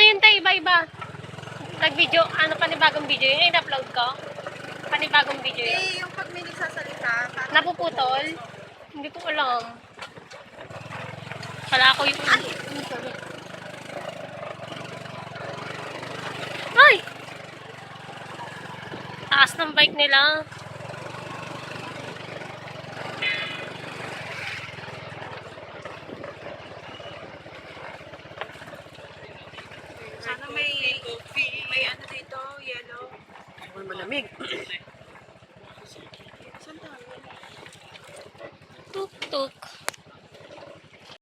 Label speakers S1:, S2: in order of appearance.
S1: yun tayo, iba-iba. Nag-video, ano, panibagong video yun, yung upload ko. Panibagong video yun.
S2: Eh, yung pag may nagsasalita, parang...
S1: Napuputol? Hindi ko alam. Kala ko yung...
S2: Sorry.
S1: Ay! Taas ng bike nila.
S2: Sana may ano dito, yellow.
S3: Huwag malamig.
S2: Saan tayo?
S1: Tuk-tuk.